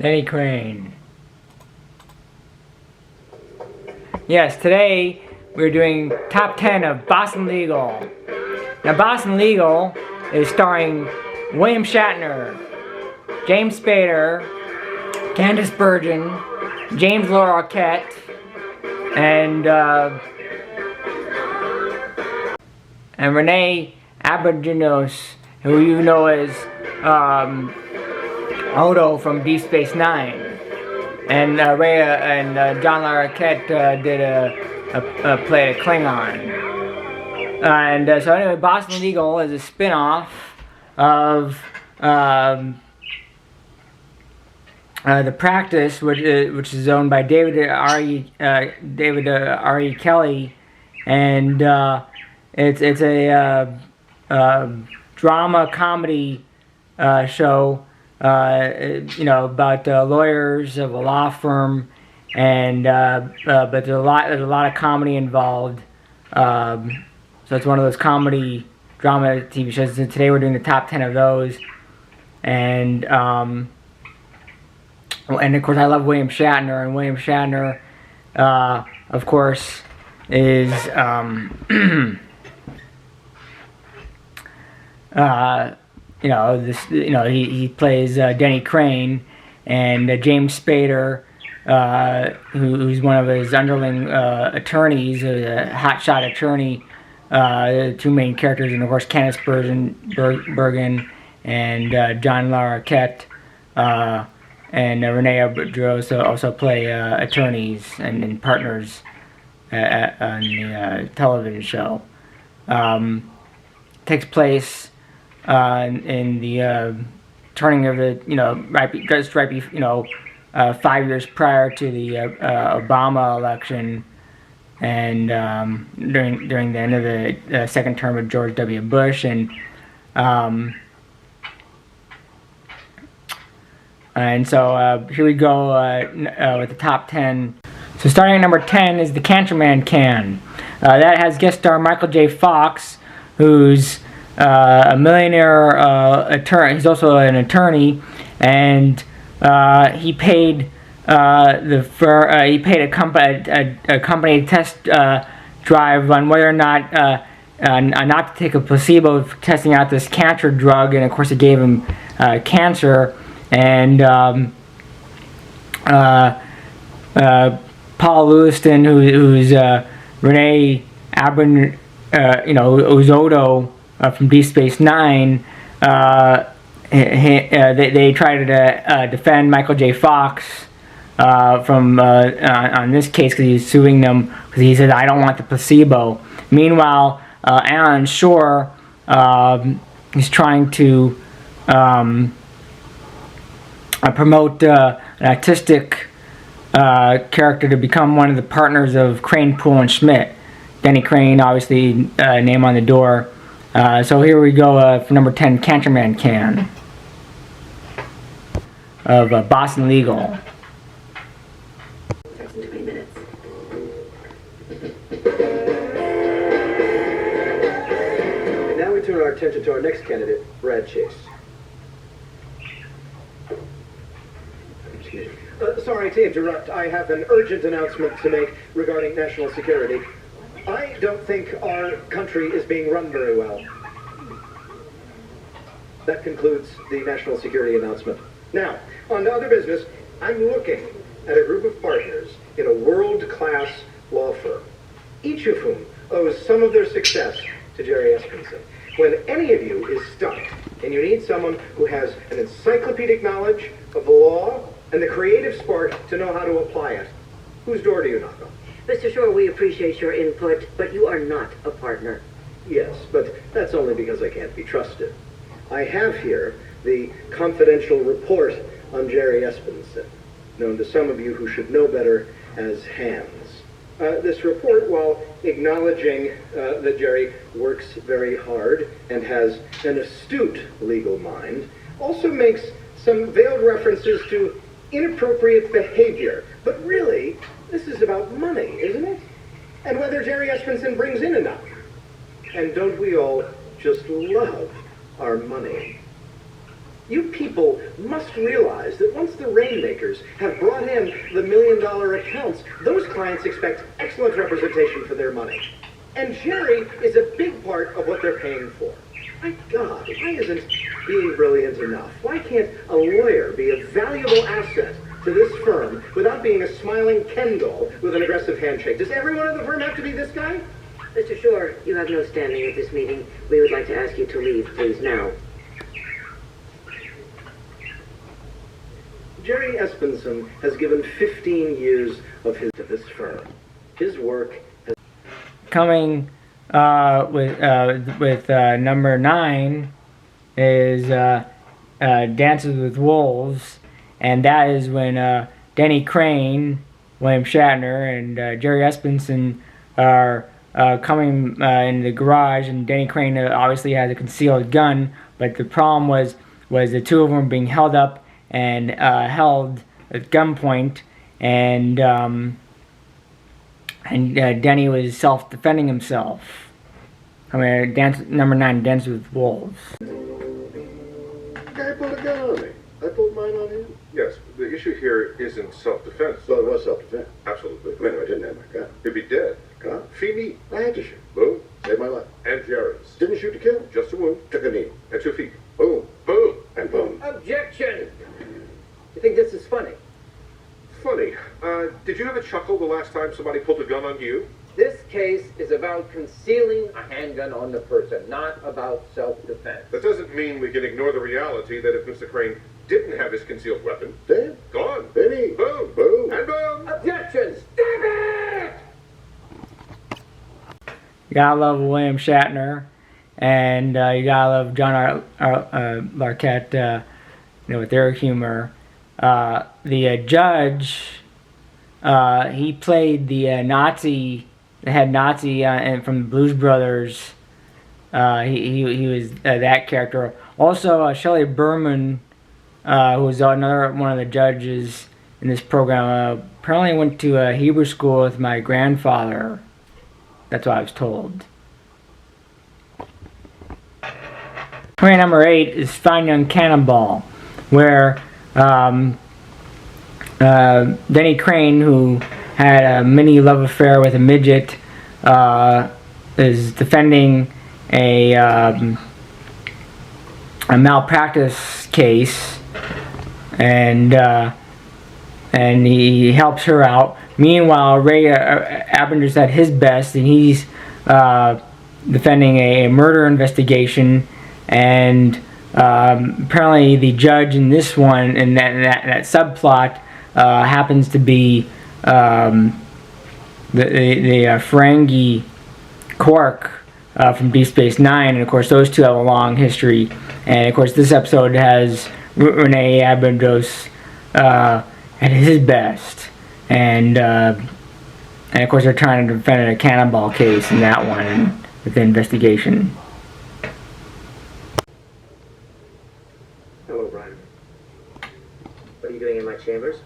Denny Crane. Yes, today we're doing top 10 of Boston Legal. Now, Boston Legal is starring William Shatner, James Spader, Candice Bergen, James Laura Arquette, and Renee Aberginos, who you know as Odo from Deep Space Nine. And John Larroquette played a Klingon. And so anyway, Boston Legal is a spin-off of The Practice, which is owned by David R.E. Kelly, and it's a drama comedy show, about lawyers of a law firm, and but there's a lot of comedy involved. So it's one of those comedy drama TV shows. And today we're doing the top 10 of those, and of course I love William Shatner, and William Shatner, of course, is he plays Denny Crane, and James Spader, who's one of his underling attorneys, a hotshot attorney. The two main characters, and of course Candice Bergen and John Larroquette, and Renee Aberginos also play attorneys and partners on the television show. Takes place in the turning of it, just right 5 years prior to the Obama election, and during the end of the second term of George W. Bush, and so here we go with the top 10. So starting at number 10 is The Canterman Can. That has guest star Michael J. Fox, who's a millionaire attorney. He's also an attorney, and he paid a company test drive on whether or not to take a placebo for testing out this cancer drug, and of course it gave him cancer. And Paul Lewiston, who's Renee who's Odo from Deep Space Nine, they try to defend Michael J. Fox from on this case, because he's suing them because he said, "I don't want the placebo." Meanwhile, Alan Shore is trying to promote an autistic character to become one of the partners of Crane, Poole, and Schmidt. Denny Crane, obviously, name on the door. So here we go for number 10, Canterman Can of Boston Legal. And now we turn our attention to our next candidate, Brad Chase. Sorry to interrupt. I have an urgent announcement to make regarding national security. I don't think our country is being run very well. That concludes the national security announcement. Now, on to other business. I'm looking at a group of partners in a world-class law firm, each of whom owes some of their success to Jerry Espenson. When any of you is stumped and you need someone who has an encyclopedic knowledge of the law and the creative spark to know how to apply it, whose door do you knock on? Mr. Shore, we appreciate your input, but you are not a partner. Yes, but that's only because I can't be trusted. I have here the confidential report on Jerry Espenson, known to some of you who should know better as Hans. This report, while acknowledging that Jerry works very hard and has an astute legal mind, also makes some veiled references to inappropriate behavior. But really, this is about money, isn't it? And whether Jerry Espenson brings in enough. And don't we all just love our money? You people must realize that once the Rainmakers have brought in the $1 million accounts, those clients expect excellent representation for their money. And Jerry is a big part of what they're paying for. My God, why isn't being brilliant enough? Why can't a lawyer be a valuable asset to this firm without being a smiling Ken doll with an aggressive handshake? Does everyone in the firm have to be this guy? Mr. Shore, you have no standing at this meeting. We would like to ask you to leave, please, now. Jerry Espenson has given 15 years of his to this firm. His work has... Coming with number 9 is Dances with Wolves, and that is when Denny Crane, William Shatner, and Jerry Espenson are coming in the garage, and Denny Crane obviously has a concealed gun, but the problem was the two of them being held up and held at gunpoint, and Denny was self-defending himself. I mean, number 9, Dances with Wolves. The guy pulled a gun on me. I pulled mine on him. Yes, the issue here isn't self-defense. So it was self-defense. Absolutely. I mean, I didn't have my gun. You'd be dead. Gun? Fee I had to shoot. Boom. Saved my life. And Jerry's. Didn't shoot to kill. Just a wound. Took a knee. And 2 feet. Boom. Boom. And boom. Objection! You think this is funny? Funny. Did you have a chuckle the last time somebody pulled a gun on you? This case is about concealing a handgun on the person, not about self-defense. That doesn't mean we can ignore the reality that if Mr. Crane didn't have his concealed weapon, Dead. gone. Benny. Boom. Boom. And boom. Objection! Stop it! You gotta love William Shatner, and you gotta love John Larroquette, with their humor. The judge, he played the head Nazi and from the Blues Brothers. He was that character. Also, Shelley Berman, who was another one of the judges in this program, apparently went to a Hebrew school with my grandfather. That's what I was told. Point number 8 is Fine Young Cannonball, where Denny Crane, who had a mini love affair with a midget, is defending a malpractice case, and he helps her out. Meanwhile, Ray Abrams at his best, and he's defending a murder investigation, and apparently the judge in this one, in that subplot, happens to be the Ferengi Quark from Deep Space Nine, and of course those two have a long history. And of course this episode has Rene Abrams at his best, and of course they're trying to defend a cannonball case in that one with the investigation. Hello, Brian. What are you doing in my chambers?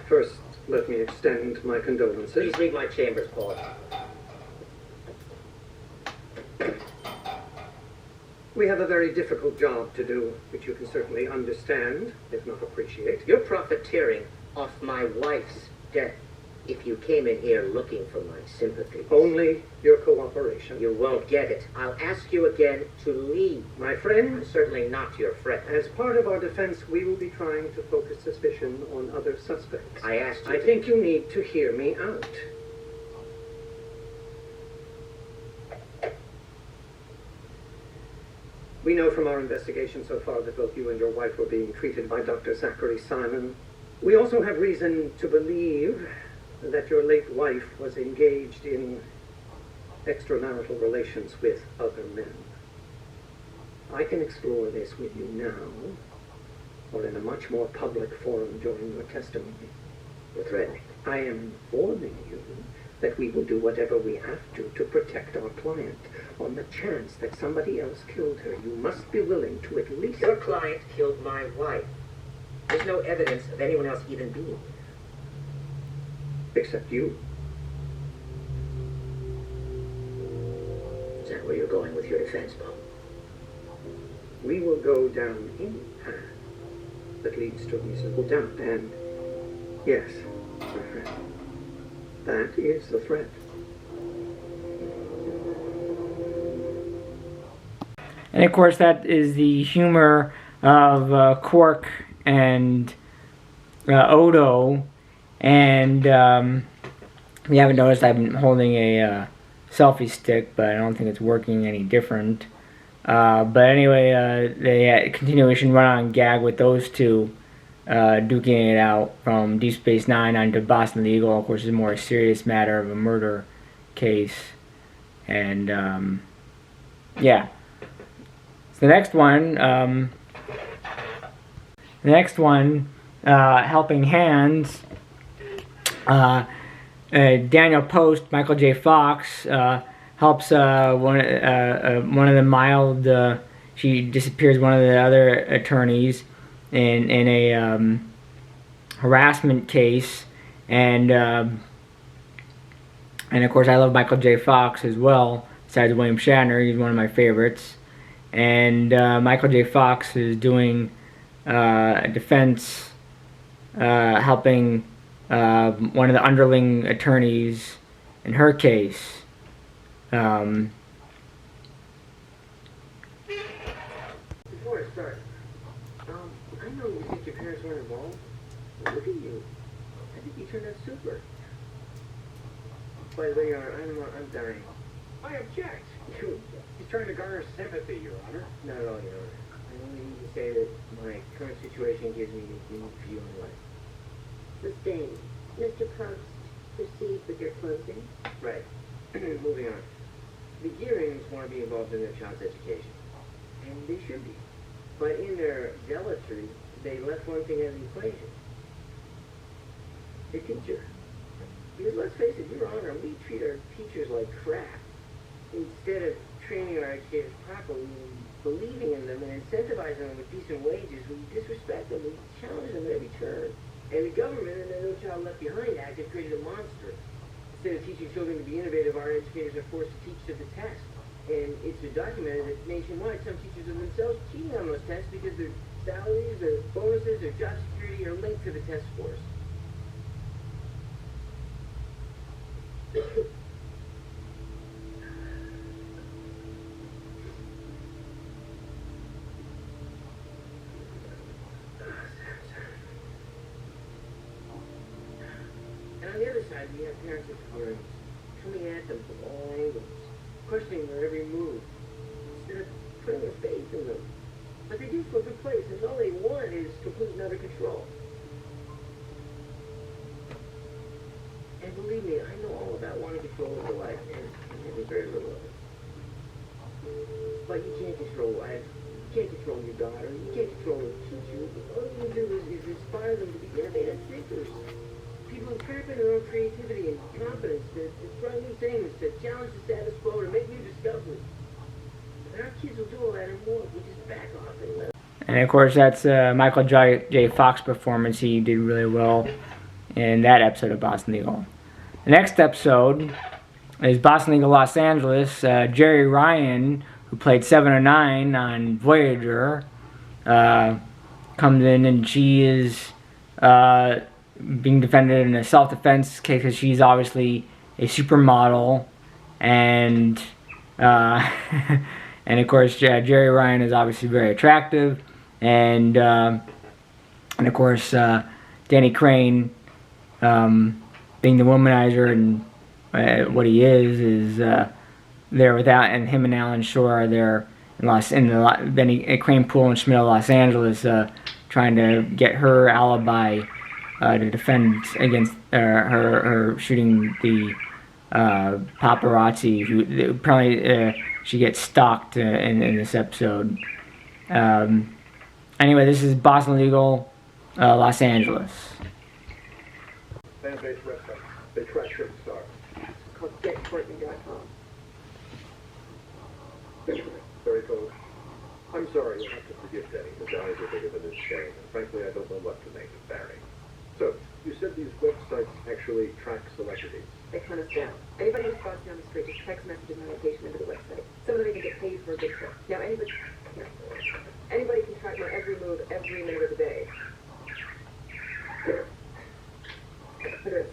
First, let me extend my condolences. Please leave my chambers, Paul. We have a very difficult job to do, which you can certainly understand, if not appreciate. You're profiteering off my wife's death if you came in here looking for my sympathy. Only your cooperation. You won't get it. I'll ask you again to leave. My friend, I'm certainly not your friend. as part of our defense, we will be trying to focus suspicion on other suspects. I asked you I think you need to hear me out. We know from our investigation so far that both you and your wife were being treated by Dr. Zachary Simon. We also have reason to believe that your late wife was engaged in extramarital relations with other men. I can explore this with you now, or in a much more public forum during your testimony. You're threatening. I am warning you that we will do whatever we have to protect our client. On the chance that somebody else killed her, you must be willing to at least... Your client killed my wife. There's no evidence of anyone else even being here. Except you. Is that where you're going with your defense, Bob? We will go down any path that leads to reasonable doubt, and yes, my friend, that is the threat. And of course, that is the humor of Quark and Odo. And you haven't noticed I've been holding a selfie stick, but I don't think it's working any different. But anyway, the continuation run-on gag with those two duking it out from Deep Space Nine onto Boston Legal. Of course, is a more serious matter of a murder case. And yeah. The next one, Helping Hands. Daniel Post, Michael J. Fox helps one of the mild. She disappears one of the other attorneys in a harassment case, and of course I love Michael J. Fox as well. Besides William Shatner, he's one of my favorites. And Michael J. Fox is doing a defense, helping one of the underling attorneys in her case. Before I start, I know you think your parents weren't involved. But look at you. I think you turned out super. By the way, Your Honor, I'm dying. I object. He's trying to garner sympathy, Your Honor. Not at all, Your Honor. I only need to say that my current situation gives me a unique view on life. Sustained. Mr. Post, proceed with your closing. Right. Moving on. The Gearings want to be involved in their child's education. And they should be. But in their zealotry, they left one thing out of the equation. The teacher. Because let's face it, Your Honor, we treat our teachers like crap. Instead of training our educators properly and believing in them and incentivizing them with decent wages, we disrespect them, we challenge them at every turn. And the government and the No Child Left Behind Act have created a monster. Instead of teaching children to be innovative, our educators are forced to teach to the test. And it's been documented that nationwide, some teachers are themselves cheating on those tests because their salaries, their bonuses, their job security are linked to the test scores. And on the other side, we have parents of parents coming at them from all angles, questioning their every move, instead of putting their faith in them. But they do from a good place, and all they want is complete and utter control. And believe me, I know all about wanting control of your life, and having very little of it. But you can't control life. You can't control your daughter. You can't control the teacher. All you can do is inspire them to be innovative thinkers. People who tap into their own creativity and confidence to try new things, to challenge the status quo, to make new discoveries. And our kids will do all that and more. We just back off and let them. And of course, that's Michael J. Fox performance. He did really well in that episode of Boston Legal. The next episode is Boston Legal Los Angeles. Jerry Ryan, who played 709 on Voyager, comes in, and she is being defended in a self-defense case because she's obviously a supermodel, and and of course Jerry Ryan is obviously very attractive, and of course Danny Crane, being the womanizer and what he is there without, and him and Alan Shore are there in Benny Crane Pool and Schmidt of Los Angeles, trying to get her alibi to defend against her shooting the paparazzi who apparently she gets stalked in this episode. Anyway, this is Boston Legal, Los Angeles. Fan-based website. They track shooting stars. It's called GetCourtney.com. Very cool. I'm sorry, you'll have to forgive Denny. His eyes are bigger than his shame. And frankly, I don't know what to make of Barry. So, you said these websites actually track celebrities. They hunt us down. Anybody who's crossing down the street just text messages and location into the website. Some of them even get paid for a good trip. Now, anybody... Here. Anybody can track my every move, every minute of the day. Look at this.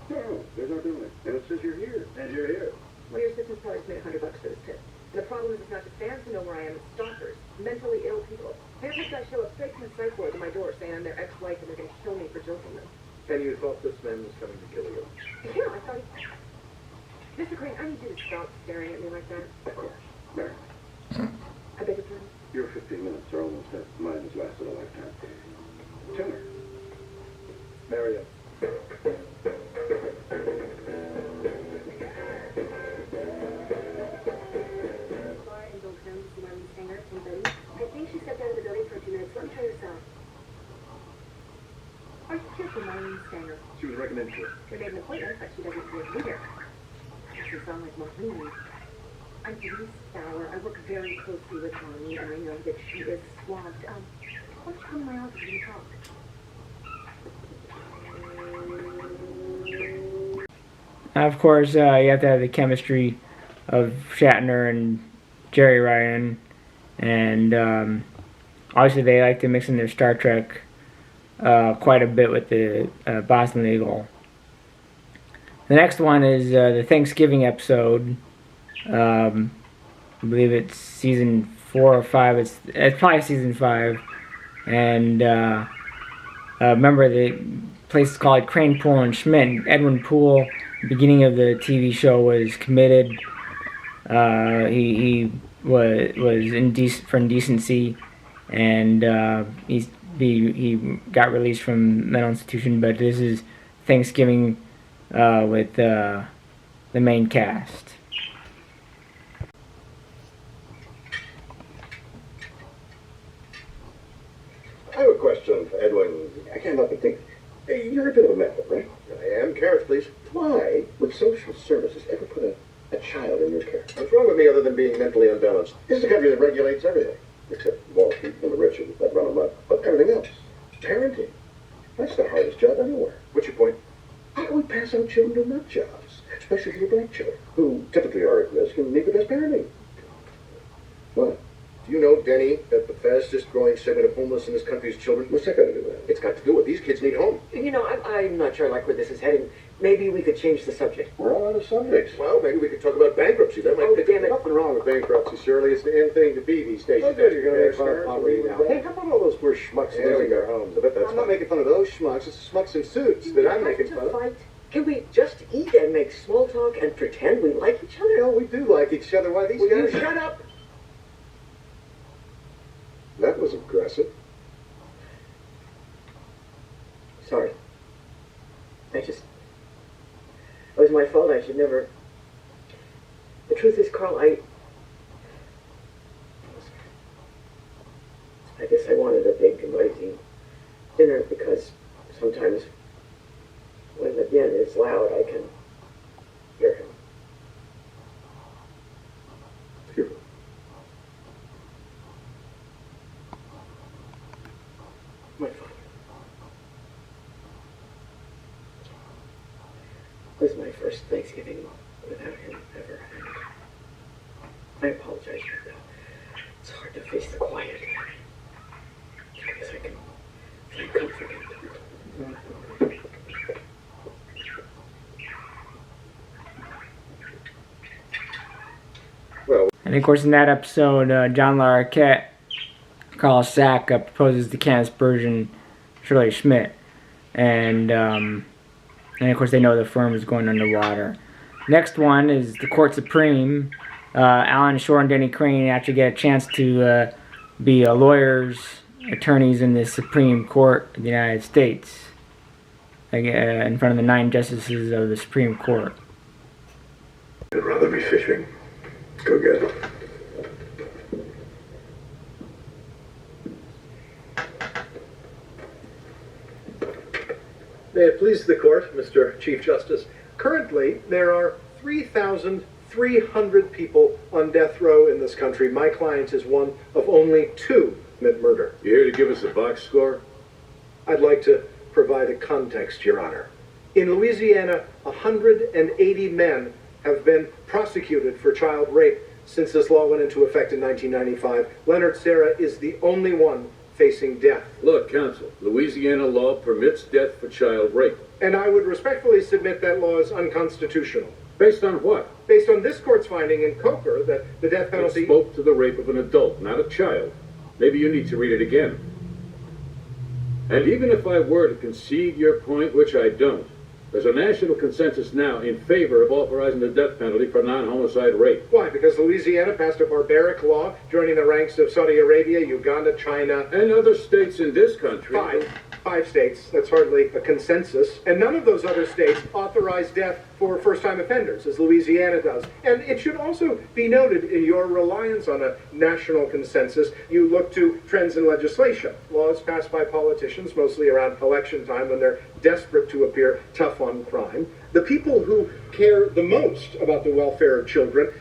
No, there's no doing it. And it says you're here. And you're here. Well, your assistant's probably just made $100 for this tip. And the problem is it's not just fans who know where I am, it's stalkers, mentally ill people. They have this guy show up straight from the psych ward to my door saying I'm their ex-wife and they're going to kill me for jilting them. And you thought this man was coming to kill you? Yeah, I thought he... Mr. Crane, I need you to stop staring at me like that. Of course. Mary, I beg your pardon? your 15 minutes are almost up. Mine has lasted a lifetime. Tell her. Marion. And Bill Combs, Marlene Stanger, 10:30. I think she stepped out of the building for a few minutes. Let me try this out. Are you here for Marlene Stanger? She was recommended to us. We made an appointment, but she doesn't appear to be here. Doesn't sound like Marlene. I'm Denise Sauer. I work very closely with Marlene, and I know that she is swamped. Why don't you come to my office and talk? Of course, you have to have the chemistry of Shatner and Jerry Ryan, and obviously they like to mix in their Star Trek quite a bit with the Boston Legal. The next one is the Thanksgiving episode. I believe it's season 4 or 5. It's probably season 5, and remember the place is called Crane, Poole, and Schmidt. Edwin Poole, beginning of the TV show, was committed. He was for indecency, and he got released from mental institution. But this is Thanksgiving with the main cast. I have a question for Edwin. I can't help but think. Hey, you're a bit of a method, right? I am. Carrots, please. Why would social services ever put a child in your care? What's wrong with me other than being mentally unbalanced? This is a country that regulates everything, except Wall Street and the rich that run them up. But everything else, parenting, that's the hardest job anywhere. What's your point? How do we pass on children to nut jobs, especially for the black children, who typically are at risk and need the best parenting? What? Do you know, Denny, that the fastest growing segment of homeless in this country is children? What's that got to do with it? It's got to do with these kids need home. You know, I'm not sure I like where this is heading. Maybe we could change the subject. We're all out of subjects. Well, maybe we could talk about bankruptcy. That might Oh, pick damn it. Nothing wrong with bankruptcy, Shirley. It's the end thing to be these days. Oh, good, you're gonna make fun of poverty now. Hey, how about all those poor schmucks losing their homes? I bet that's I'm not making fun of those schmucks. It's the schmucks in suits that I'm making fun of. Fight? Can we just eat and make small talk and pretend we like each other? Hell, we do like each other. Why these Will you guys? shut up? That was aggressive. Sorry. It was my fault. I should never... The truth is, Carl, I guess I wanted a big, noisy dinner because sometimes when the din is loud, I can hear him. Here. My father. It was my first Thanksgiving without him ever. And I apologize for that. It's hard to face the quiet. I guess I can find comfort in it. Well, And of course, in that episode, John Larroquette, Carl Sack, proposes to Candace Bergen, Shirley Schmidt, and of course they know the firm is going underwater. Next one is the Court Supreme. Alan Shore and Denny Crane actually get a chance to be lawyers, attorneys in the Supreme Court of the United States, in front of the 9 justices of the Supreme Court. I'd rather be fishing. Go get it. May it please the court, Mr. Chief Justice. Currently, there are 3,300 people on death row in this country. My client is one of only 2 commit murder. You here to give us a box score? I'd like to provide a context, Your Honor. In Louisiana, 180 men have been prosecuted for child rape Since this law went into effect in 1995, Leonard Serra is the only one facing death. Look, counsel, Louisiana law permits death for child rape. And I would respectfully submit that law is unconstitutional. Based on what? Based on this court's finding in Coker that the death penalty... It spoke to the rape of an adult, not a child. Maybe you need to read it again. And even if I were to concede your point, which I don't, there's a national consensus now in favor of authorizing the death penalty for non-homicide rape. Why? Because Louisiana passed a barbaric law joining the ranks of Saudi Arabia, Uganda, China... And other states in this country. Five states. That's hardly a consensus. And none of those other states authorize death for first-time offenders, as Louisiana does. And it should also be noted, in your reliance on a national consensus, you look to trends in legislation. Laws passed by politicians, mostly around election time, when they're desperate to appear tough on crime. The people who care the most about the welfare of children,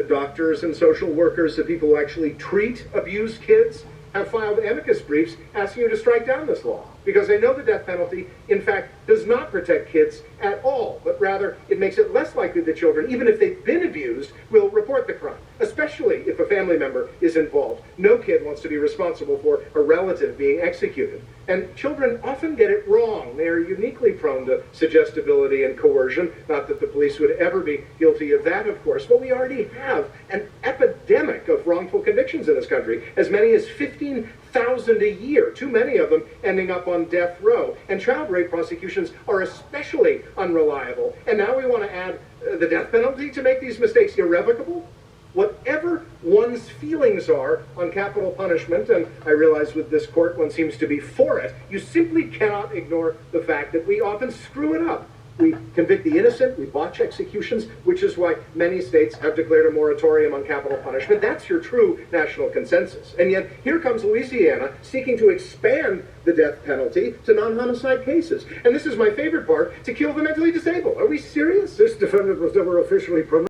doctors and social workers, the people who actually treat abused kids, have filed amicus briefs asking you to strike down this law. Because they know the death penalty, in fact, does not protect kids at all, but rather it makes it less likely that children, even if they've been abused, will report the crime, especially if a family member is involved. No kid wants to be responsible for a relative being executed. And children often get it wrong. They are uniquely prone to suggestibility and coercion. Not that the police would ever be guilty of that, of course, but we already have an epidemic of wrongful convictions in this country, as many as 15,000 a year, too many of them ending up on death row. And child rape prosecutions are especially unreliable. And now we want to add the death penalty to make these mistakes irrevocable? Whatever one's feelings are on capital punishment, and I realize with this court one seems to be for it, you simply cannot ignore the fact that we often screw it up. We convict the innocent, we botch executions, which is why many states have declared a moratorium on capital punishment. That's your true national consensus. And yet, here comes Louisiana seeking to expand the death penalty to non-homicide cases. And this is my favorite part, to kill the mentally disabled. Are we serious? This defendant was never officially promoted.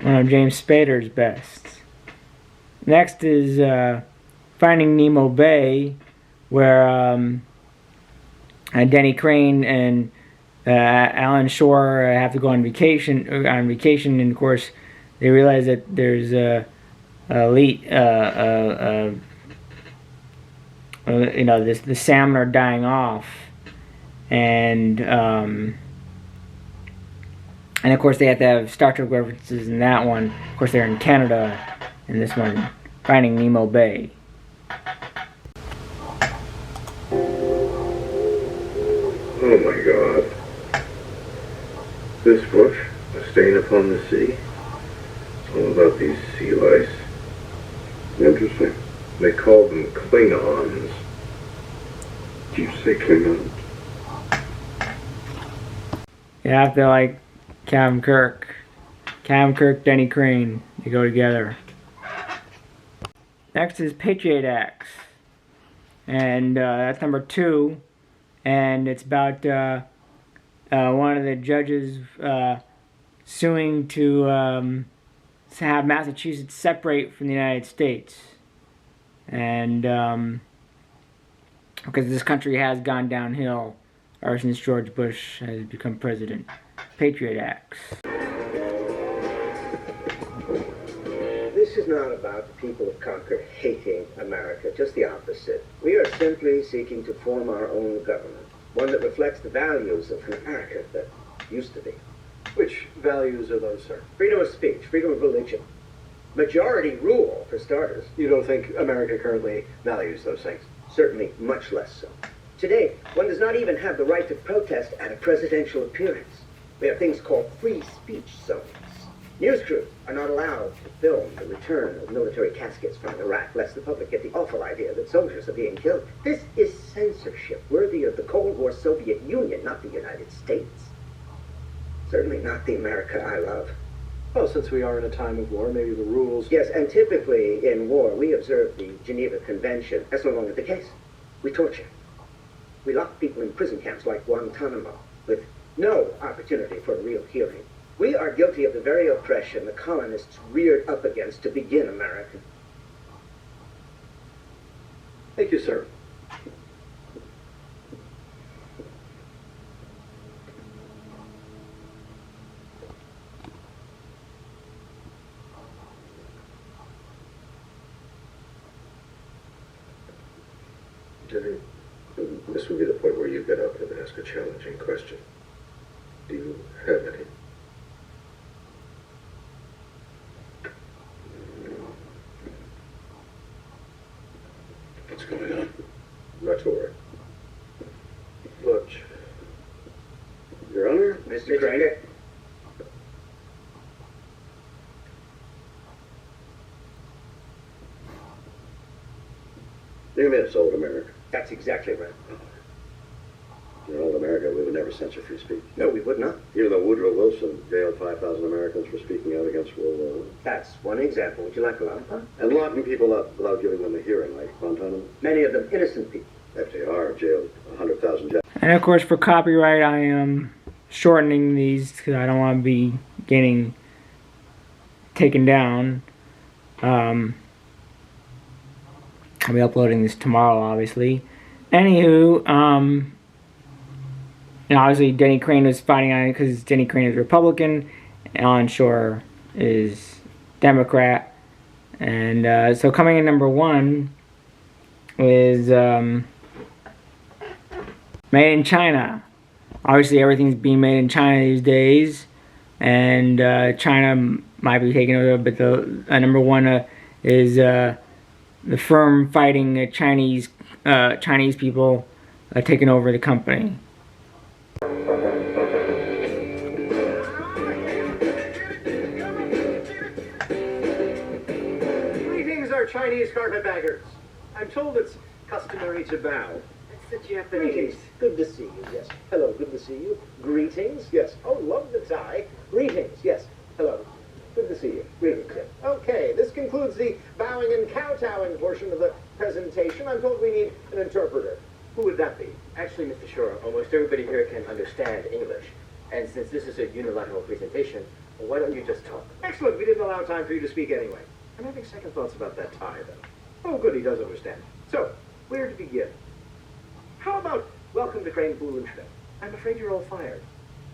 One of James Spader's best. Next is Finding Nemo Bay, where Denny Crane and Alan Shore have to go on vacation, and of course they realize that there's the salmon are dying off, and of course they have to have Star Trek references in that one. Of course they're in Canada in this one, Finding Nemo Bay. Oh my God. This book, A Stain Upon the Sea, all about these sea lice. Interesting. They call them Klingons. Did you say Klingons? You have to like Captain Kirk, Denny Crane. They go together. Next is Patriot Acts, and that's number 2, and it's about one of the judges suing to have Massachusetts separate from the United States, and because this country has gone downhill ever since George Bush has become president. Patriot Acts. This is not about the people of Concord hating America, just the opposite. We are simply seeking to form our own government, one that reflects the values of America that used to be. Which values are those, sir? Freedom of speech, freedom of religion, majority rule, for starters. You don't think America currently values those things? Certainly much less so. Today, one does not even have the right to protest at a presidential appearance. We have things called free speech zones. News crews are not allowed to film the return of military caskets from Iraq, lest the public get the awful idea that soldiers are being killed. This is censorship worthy of the Cold War Soviet Union, not the United States. Certainly not the America I love. Well, since we are in a time of war, maybe the rules... Yes, and typically in war, we observe the Geneva Convention. That's no longer the case. We torture. We lock people in prison camps like Guantanamo, with no opportunity for a real hearing. We are guilty of the very oppression the colonists reared up against to begin America. Thank you, sir. Denny, this would be the point where you get up and ask a challenging question. Do you have any? What's going on? Not to worry. Butch. Your Honor? Mr. Crane? You mean it's old America? That's exactly right. In old America, we would never censor free speech. No, we would not. Even though Woodrow Wilson jailed 5,000 Americans for speaking out against World War I. That's one example. Would you like a lot? And locking people up without giving them a hearing, like Guantanamo. Many of them innocent people. FDR jailed 100,000 Japanese. And of course, for copyright, I am shortening these because I don't want to be getting taken down. I'll be uploading this tomorrow, obviously. Anywho, obviously Denny Crane was fighting on it because Denny Crane is Republican, Alan Shore is Democrat, and so coming in number 1 is Made in China. Obviously, everything's being made in China these days, and China might be taking over. But the number 1 is the firm fighting Chinese people taking over the company. Greetings, our Chinese carpetbaggers. I'm told it's customary to bow. It's the Japanese. Greetings. Good to see you, yes. Hello, good to see you. Greetings, yes. Oh, love the tie. Greetings, yes. Hello. Good to see you. Greetings, yes. Okay, this concludes the bowing and kowtowing portion of the presentation. I'm told we need an interpreter. Who would that be? Actually, Mr. Shore, almost everybody here can understand English. And since this is a unilateral presentation, why don't you just talk? Excellent. We didn't allow time for you to speak anyway. I'm having second thoughts about that tie, though. Oh, good, he does understand. So, where to begin? How about welcome to Crane Pool and Schmidt? I'm afraid you're all fired.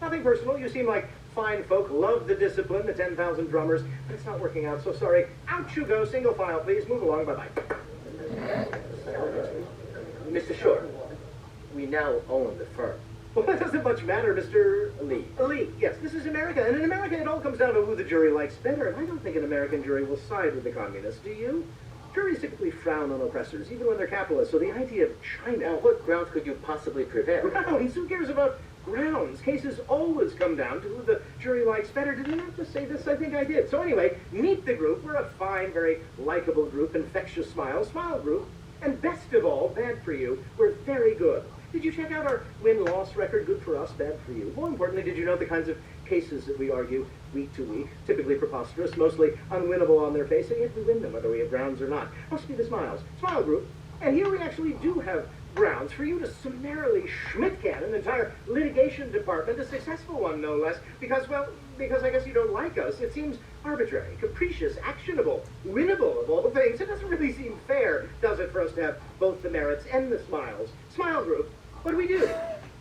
Nothing personal. You seem like fine folk, love the discipline, the 10,000 drummers, but it's not working out, so sorry. Out you go, single file, please. Move along, bye-bye. Mr. Shore, we now own the firm. Well, that doesn't much matter, Mr. Lee. Lee, yes, this is America, and in America it all comes down to who the jury likes better, and I don't think an American jury will side with the communists, do you? Juries typically frown on oppressors, even when they're capitalists, so the idea of China... Now, what grounds could you possibly prevail? Grounds? Who cares about grounds? Cases always come down to who the jury likes better. Did I not just say this? I think I did. So anyway, meet the group. We're a fine, very likable group, infectious smile group. And best of all, bad for you, we're very good. Did you check out our win-loss record? Good for us, bad for you. More importantly, did you know the kinds of cases that we argue week to week? Typically preposterous, mostly unwinnable on their face, and yet we win them, whether we have grounds or not. Must be the Smile Group. And here we actually do have grounds for you to summarily Schmidt-can an entire litigation department, a successful one, no less, because I guess you don't like us. It seems arbitrary, capricious, actionable, winnable of all things. It doesn't really seem fair, does it, for us to have both the merits and the smiles. Smile Group, what do we do?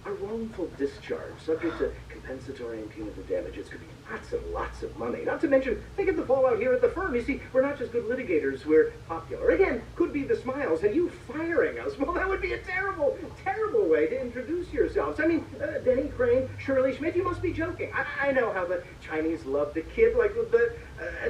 A wrongful discharge, subject to compensatory and punitive damages, could be lots and lots of money. Not to mention, think of the fallout here at the firm. You see, we're not just good litigators, we're popular. Again, could be the Smiles, and you firing us. Well, that would be a terrible, terrible way to introduce yourselves. I mean, Denny Crane, Shirley Schmidt, you must be joking. I know how the Chinese love the kid, like the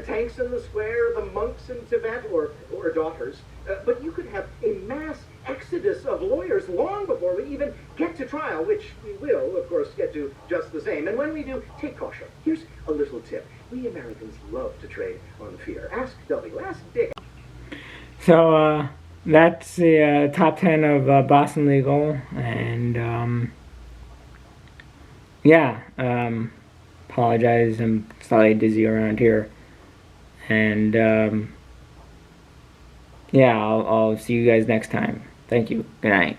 tanks in the square, the monks in Tibet, or daughters. But you could have a mass exodus of lawyers long before we even get to trial, which we will, of course, get to just the same. And when we do, take caution. Here's a little tip. We Americans love to trade on fear. Ask W, ask Dick. So, that's the top 10 of Boston Legal, and, apologize, I'm slightly dizzy around here, and, I'll see you guys next time. Thank you. Good night.